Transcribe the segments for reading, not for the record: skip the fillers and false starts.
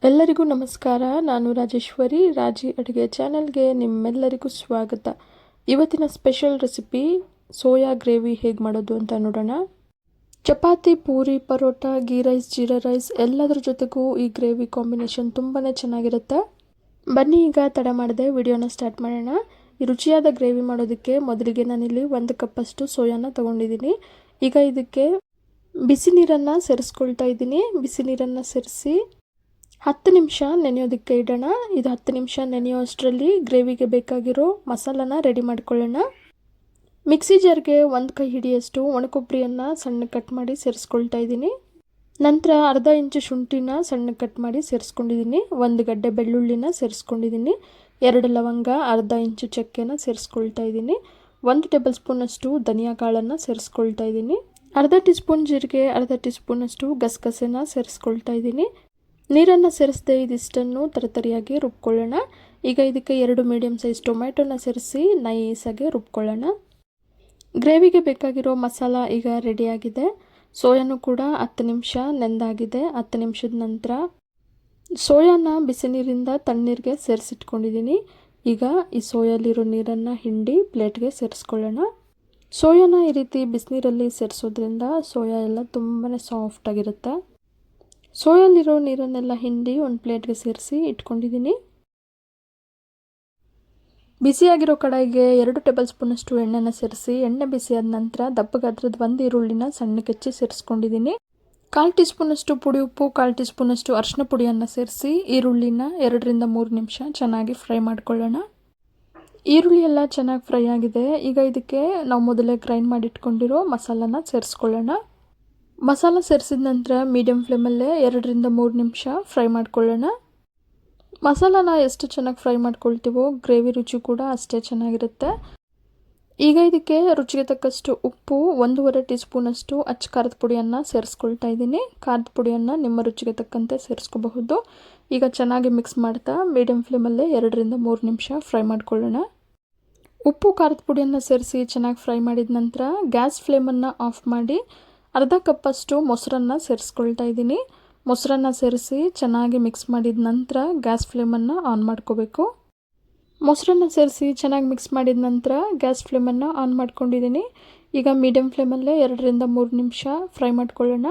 ಎಲ್ಲರಿಗೂ ನಮಸ್ಕಾರ. ನಾನು ರಾಜೇಶ್ವರಿ. ರಾಜಿ ಅಡುಗೆ ಚಾನೆಲ್ಗೆ ನಿಮ್ಮೆಲ್ಲರಿಗೂ ಸ್ವಾಗತ. ಇವತ್ತಿನ ಸ್ಪೆಷಲ್ ರೆಸಿಪಿ ಸೋಯಾ ಗ್ರೇವಿ ಹೇಗೆ ಮಾಡೋದು ಅಂತ ನೋಡೋಣ. ಚಪಾತಿ, ಪೂರಿ, ಪರೋಟ, ಗೀ ರೈಸ್, ಜೀರಾ ರೈಸ್ ಎಲ್ಲದರ ಜೊತೆಗೂ ಈ ಗ್ರೇವಿ ಕಾಂಬಿನೇಷನ್ ತುಂಬಾ ಚೆನ್ನಾಗಿರುತ್ತೆ. ಬನ್ನಿ ಈಗ ತಡ ಮಾಡದೆ ವಿಡಿಯೋನ ಸ್ಟಾರ್ಟ್ ಮಾಡೋಣ. ಈ ರುಚಿಯಾದ ಗ್ರೇವಿ ಮಾಡೋದಕ್ಕೆ ಮೊದಲಿಗೆ ನಾನಿಲ್ಲಿ 1 ಕಪ್ಪಷ್ಟು ಸೋಯಾನ ತೊಗೊಂಡಿದ್ದೀನಿ. ಈಗ ಇದಕ್ಕೆ ಬಿಸಿ ನೀರನ್ನು ಸೇರಿಸ್ಕೊಳ್ತಾ ಇದ್ದೀನಿ. ಬಿಸಿ ನೀರನ್ನು ಸೇರಿಸಿ 10 ನಿಮಿಷ ನೆನೆಯೋದಕ್ಕೆ ಇಡೋಣ. ಇದು 10 ನಿಮಿಷ ನೆನೆಯೋ ಅಷ್ಟರಲ್ಲಿ ಗ್ರೇವಿಗೆ ಬೇಕಾಗಿರೋ ಮಸಾಲಾನ ರೆಡಿ ಮಾಡ್ಕೊಳ್ಳೋಣ. ಮಿಕ್ಸಿ ಜಾರ್ಗೆ 1 ಕೈ ಹಿಡಿಯಷ್ಟು ಒಣಕೊಬ್ಬರಿಯನ್ನು ಸಣ್ಣ ಕಟ್ ಮಾಡಿ ಸೇರಿಸ್ಕೊಳ್ತಾ ಇದ್ದೀನಿ. ನಂತರ ಅರ್ಧ ಇಂಚು ಶುಂಠಿನ ಸಣ್ಣ ಕಟ್ ಮಾಡಿ ಸೇರಿಸ್ಕೊಂಡಿದ್ದೀನಿ. 1 ಗಡ್ಡೆ ಬೆಳ್ಳುಳ್ಳಿನ ಸೇರಿಸ್ಕೊಂಡಿದ್ದೀನಿ. 2 ಲವಂಗ, ಅರ್ಧ ಇಂಚು ಚಕ್ಕೆನ ಸೇರಿಸ್ಕೊಳ್ತಾ ಇದ್ದೀನಿ. 1 ಟೇಬಲ್ ಸ್ಪೂನಷ್ಟು ಧನಿಯಾ ಕಾಳನ್ನು ಸೇರಿಸ್ಕೊಳ್ತಾ ಇದ್ದೀನಿ. ಅರ್ಧ ಟೀ ಸ್ಪೂನ್ ಜೀರಿಗೆ, ಅರ್ಧ ಟೀ ಸ್ಪೂನಷ್ಟು ಗಸಗಸೆನ ಸೇರಿಸ್ಕೊಳ್ತಾ ಇದ್ದೀನಿ. ನೀರನ್ನು ಸೇರಿಸದೆ ಇದಿಷ್ಟನ್ನು ತರತರಿಯಾಗಿ ರುಬ್ಕೊಳ್ಳೋಣ. ಈಗ ಇದಕ್ಕೆ 2 ಮೀಡಿಯಮ್ ಸೈಜ್ ಟೊಮ್ಯಾಟೊನ ಸೇರಿಸಿ ನೈಸಾಗಿ ರುಬ್ಕೊಳ್ಳೋಣ. ಗ್ರೇವಿಗೆ ಬೇಕಾಗಿರೋ ಮಸಾಲ ಈಗ ರೆಡಿಯಾಗಿದೆ. ಸೋಯಾನು ಕೂಡ 10 ನಿಮಿಷ ನೆಂದಾಗಿದೆ. 10 ನಿಮಿಷದ ನಂತರ ಸೋಯಾನ ಬಿಸಿ ನೀರಿಂದ ತಣ್ಣೀರಿಗೆ ಸೇರಿಸಿಟ್ಕೊಂಡಿದ್ದೀನಿ. ಈಗ ಈ ಸೋಯಲ್ಲಿರೋ ನೀರನ್ನು ಹಿಂಡಿ ಪ್ಲೇಟ್ಗೆ ಸೇರಿಸ್ಕೊಳ್ಳೋಣ. ಸೋಯಾನ ಈ ರೀತಿ ಬಿಸಿನೀರಲ್ಲಿ ಸೇರಿಸೋದ್ರಿಂದ ಸೋಯಾ ಎಲ್ಲ ತುಂಬಾ ಸಾಫ್ಟಾಗಿರುತ್ತೆ. ಸೋಯಲ್ಲಿರೋ ನೀರನ್ನೆಲ್ಲ ಹಿಂಡಿ ಒಂದು ಪ್ಲೇಟ್ಗೆ ಸೇರಿಸಿ ಇಟ್ಕೊಂಡಿದ್ದೀನಿ. ಬಿಸಿಯಾಗಿರೋ ಕಡಾಯಿಗೆ 2 ಟೇಬಲ್ ಸ್ಪೂನಷ್ಟು ಎಣ್ಣೆನ ಸೇರಿಸಿ ಎಣ್ಣೆ ಬಿಸಿಯಾದ ನಂತರ ದಪ್ಪಗಾದ್ರದ್ದು 1 ಈರುಳ್ಳಿನ ಸಣ್ಣಕ್ಕೆ ಹೆಚ್ಚಿ ಸೇರಿಸ್ಕೊಂಡಿದ್ದೀನಿ. 1/4 ಟೀ ಸ್ಪೂನಷ್ಟು ಪುಡಿ ಉಪ್ಪು, 1/4 ಟೀ ಸ್ಪೂನಷ್ಟು ಅರಿಶಿನ ಪುಡಿಯನ್ನು ಸೇರಿಸಿ ಈರುಳ್ಳಿನ 2 ರಿಂದ 3 ನಿಮಿಷ ಚೆನ್ನಾಗಿ ಫ್ರೈ ಮಾಡ್ಕೊಳ್ಳೋಣ. ಈರುಳ್ಳಿ ಎಲ್ಲ ಚೆನ್ನಾಗಿ ಫ್ರೈ ಆಗಿದೆ. ಈಗ ಇದಕ್ಕೆ ನಾವು ಮೊದಲೇ ಗ್ರೈಂಡ್ ಮಾಡಿ ಇಟ್ಕೊಂಡಿರೋ ಮಸಾಲಾನ ಸೇರಿಸ್ಕೊಳ್ಳೋಣ. ಮಸಾಲ ಸೇರಿಸಿದ ನಂತರ ಮೀಡಿಯಮ್ ಫ್ಲೇಮಲ್ಲೇ 2 ರಿಂದ 3 ನಿಮಿಷ ಫ್ರೈ ಮಾಡ್ಕೊಳ್ಳೋಣ. ಮಸಾಲಾನ ಎಷ್ಟು ಚೆನ್ನಾಗಿ ಫ್ರೈ ಮಾಡ್ಕೊಳ್ತೀವೋ ಗ್ರೇವಿ ರುಚಿ ಕೂಡ ಅಷ್ಟೇ ಚೆನ್ನಾಗಿರುತ್ತೆ. ಈಗ ಇದಕ್ಕೆ ರುಚಿಗೆ ತಕ್ಕಷ್ಟು ಉಪ್ಪು, 1.5 ಟೀ ಸ್ಪೂನಷ್ಟು ಅಚ್ಚ ಖಾರದ ಪುಡಿಯನ್ನು ಸೇರಿಸ್ಕೊಳ್ತಾ ಇದ್ದೀನಿ. ಖಾರದ ಪುಡಿಯನ್ನು ನಿಮ್ಮ ರುಚಿಗೆ ತಕ್ಕಂತೆ ಸೇರಿಸ್ಕೋಬಹುದು. ಈಗ ಚೆನ್ನಾಗಿ ಮಿಕ್ಸ್ ಮಾಡ್ತಾ ಮೀಡಿಯಮ್ ಫ್ಲೇಮಲ್ಲೇ 2 ರಿಂದ 3 ನಿಮಿಷ ಫ್ರೈ ಮಾಡ್ಕೊಳ್ಳೋಣ. ಉಪ್ಪು, ಖಾರದ ಪುಡಿಯನ್ನು ಸೇರಿಸಿ ಚೆನ್ನಾಗಿ ಫ್ರೈ ಮಾಡಿದ ನಂತರ ಗ್ಯಾಸ್ ಫ್ಲೇಮನ್ನು ಆಫ್ ಮಾಡಿ ಅರ್ಧ ಕಪ್ಪಷ್ಟು ಮೊಸರನ್ನು ಸೇರಿಸ್ಕೊಳ್ತಾ ಇದ್ದೀನಿ. ಮೊಸರನ್ನು ಸೇರಿಸಿ ಚೆನ್ನಾಗಿ ಮಿಕ್ಸ್ ಮಾಡಿದ ನಂತರ ಗ್ಯಾಸ್ ಫ್ಲೇಮನ್ನು ಆನ್ ಮಾಡ್ಕೋಬೇಕು. ಮೊಸರನ್ನು ಸೇರಿಸಿ ಚೆನ್ನಾಗಿ ಮಿಕ್ಸ್ ಮಾಡಿದ ನಂತರ ಗ್ಯಾಸ್ ಫ್ಲೇಮನ್ನು ಆನ್ ಮಾಡ್ಕೊಂಡಿದ್ದೀನಿ. ಈಗ ಮೀಡಿಯಮ್ ಫ್ಲೇಮಲ್ಲೇ 2 ರಿಂದ 3 ನಿಮಿಷ ಫ್ರೈ ಮಾಡ್ಕೊಳ್ಳೋಣ.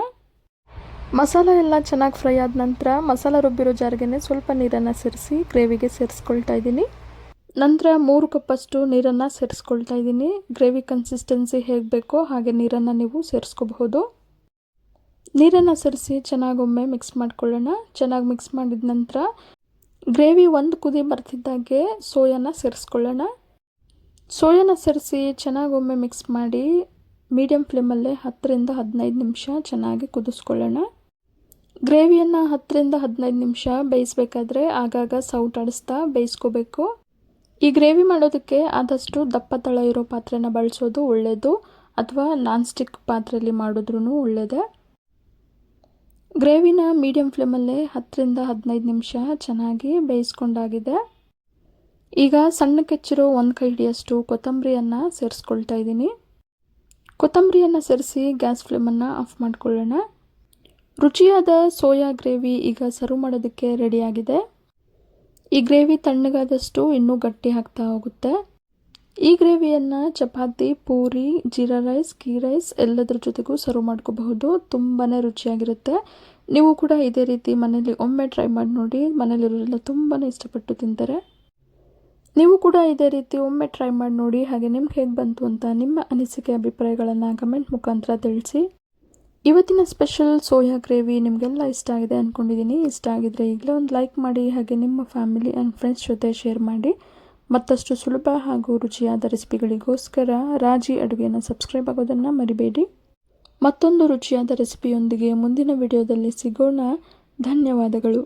ಮಸಾಲ ಎಲ್ಲ ಚೆನ್ನಾಗಿ ಫ್ರೈ ಆದ ನಂತರ ಮಸಾಲ ರುಬ್ಬಿರೋ ಜಾರ್ಗೆ ಸ್ವಲ್ಪ ನೀರನ್ನು ಸೇರಿಸಿ ಗ್ರೇವಿಗೆ ಸೇರಿಸ್ಕೊಳ್ತಾ ಇದ್ದೀನಿ. ನಂತರ 3 ಕಪ್ಪಷ್ಟು ನೀರನ್ನು ಸೇರಿಸ್ಕೊಳ್ತಾ ಇದ್ದೀನಿ. ಗ್ರೇವಿ ಕನ್ಸಿಸ್ಟೆನ್ಸಿ ಹೇಗೆ ಬೇಕೋ ಹಾಗೆ ನೀರನ್ನು ನೀವು ಸೇರಿಸ್ಕೋಬಹುದು. ನೀರನ್ನು ಸೇರಿಸಿ ಚೆನ್ನಾಗೊಮ್ಮೆ ಮಿಕ್ಸ್ ಮಾಡ್ಕೊಳ್ಳೋಣ. ಚೆನ್ನಾಗಿ ಮಿಕ್ಸ್ ಮಾಡಿದ ನಂತರ ಗ್ರೇವಿ 1 ಕುದಿ ಬರ್ತಿದ್ದಾಗೆ ಸೋಯಾನ ಸೇರಿಸ್ಕೊಳ್ಳೋಣ. ಸೋಯಾನ ಸೇರಿಸಿ ಚೆನ್ನಾಗೊಮ್ಮೆ ಮಿಕ್ಸ್ ಮಾಡಿ ಮೀಡಿಯಮ್ ಫ್ಲೇಮಲ್ಲೇ 10 ರಿಂದ 15 ನಿಮಿಷ ಚೆನ್ನಾಗಿ ಕುದಿಸ್ಕೊಳ್ಳೋಣ. ಗ್ರೇವಿಯನ್ನು 10 ರಿಂದ 15 ನಿಮಿಷ ಬೇಯಿಸಬೇಕಾದ್ರೆ ಆಗಾಗ ಸೌಟ್ ಆಡಿಸ್ತಾ ಬೇಯಿಸ್ಕೋಬೇಕು. ಈ ಗ್ರೇವಿ ಮಾಡೋದಕ್ಕೆ ಆದಷ್ಟು ದಪ್ಪ ತಳ ಇರೋ ಪಾತ್ರೆನ ಬಳಸೋದು ಒಳ್ಳೆಯದು, ಅಥವಾ ನಾನ್ ಸ್ಟಿಕ್ ಪಾತ್ರೆಯಲ್ಲಿ ಮಾಡಿದ್ರೂ ಒಳ್ಳೆಯದೇ. ಗ್ರೇವಿನ ಮೀಡಿಯಮ್ ಫ್ಲೇಮಲ್ಲೇ 10 ರಿಂದ 15 ನಿಮಿಷ ಚೆನ್ನಾಗಿ ಬೇಯಿಸ್ಕೊಂಡಾಗಿದೆ. ಈಗ ಸಣ್ಣಕ್ಕೆ ಹೆಚ್ಚಿರೋ 1 ಕೈ ಹಿಡಿಯಷ್ಟು ಕೊತ್ತಂಬರಿಯನ್ನು ಸೇರಿಸ್ಕೊಳ್ತಾ ಇದ್ದೀನಿ. ಕೊತ್ತಂಬರಿಯನ್ನು ಸೇರಿಸಿ ಗ್ಯಾಸ್ ಫ್ಲೇಮನ್ನು ಆಫ್ ಮಾಡ್ಕೊಳ್ಳೋಣ. ರುಚಿಯಾದ ಸೋಯಾ ಗ್ರೇವಿ ಈಗ ಸರ್ವ್ ಮಾಡೋದಕ್ಕೆ ರೆಡಿಯಾಗಿದೆ. ಈ ಗ್ರೇವಿ ತಣ್ಣಗಾದಷ್ಟು ಇನ್ನೂ ಗಟ್ಟಿ ಆಗ್ತಾ ಹೋಗುತ್ತೆ. ಈ ಗ್ರೇವಿಯನ್ನು ಚಪಾತಿ, ಪೂರಿ, ಜೀರಾ ರೈಸ್, ಗೀ ರೈಸ್ ಎಲ್ಲದರ ಜೊತೆಗೂ ಸರ್ವ್ ಮಾಡ್ಕೋಬಹುದು. ತುಂಬಾ ರುಚಿಯಾಗಿರುತ್ತೆ. ನೀವು ಕೂಡ ಇದೇ ರೀತಿ ಮನೇಲಿ ಒಮ್ಮೆ ಟ್ರೈ ಮಾಡಿ ನೋಡಿ. ಮನೇಲಿರೋರೆಲ್ಲ ತುಂಬಾ ಇಷ್ಟಪಟ್ಟು ತಿಂತಾರೆ. ನೀವು ಕೂಡ ಇದೇ ರೀತಿ ಒಮ್ಮೆ ಟ್ರೈ ಮಾಡಿ ನೋಡಿ. ಹಾಗೆ ನಿಮ್ಗೆ ಹೇಗೆ ಬಂತು ಅಂತ ನಿಮ್ಮ ಅನಿಸಿಕೆ, ಅಭಿಪ್ರಾಯಗಳನ್ನು ಕಮೆಂಟ್ ಮುಖಾಂತರ ತಿಳಿಸಿ. ಇವತ್ತಿನ ಸ್ಪೆಷಲ್ ಸೋಯಾ ಗ್ರೇವಿ ನಿಮಗೆಲ್ಲ ಇಷ್ಟ ಆಗಿದೆ ಅಂದ್ಕೊಂಡಿದ್ದೀನಿ. ಇಷ್ಟ ಆಗಿದ್ರೆ ಈಗಲೇ ಒಂದು ಲೈಕ್ ಮಾಡಿ, ಹಾಗೆ ನಿಮ್ಮ ಫ್ಯಾಮಿಲಿ ಆ್ಯಂಡ್ ಫ್ರೆಂಡ್ಸ್ ಜೊತೆ ಶೇರ್ ಮಾಡಿ. ಮತ್ತಷ್ಟು ಸುಲಭ ಹಾಗೂ ರುಚಿಯಾದ ರೆಸಿಪಿಗಳಿಗೋಸ್ಕರ ರಾಜಿ ಅಡುಗೆನ ಸಬ್ಸ್ಕ್ರೈಬ್ ಆಗೋದನ್ನು ಮರಿಬೇಡಿ. ಮತ್ತೊಂದು ರುಚಿಯಾದ ರೆಸಿಪಿಯೊಂದಿಗೆ ಮುಂದಿನ ವಿಡಿಯೋದಲ್ಲಿ ಸಿಗೋಣ. ಧನ್ಯವಾದಗಳು.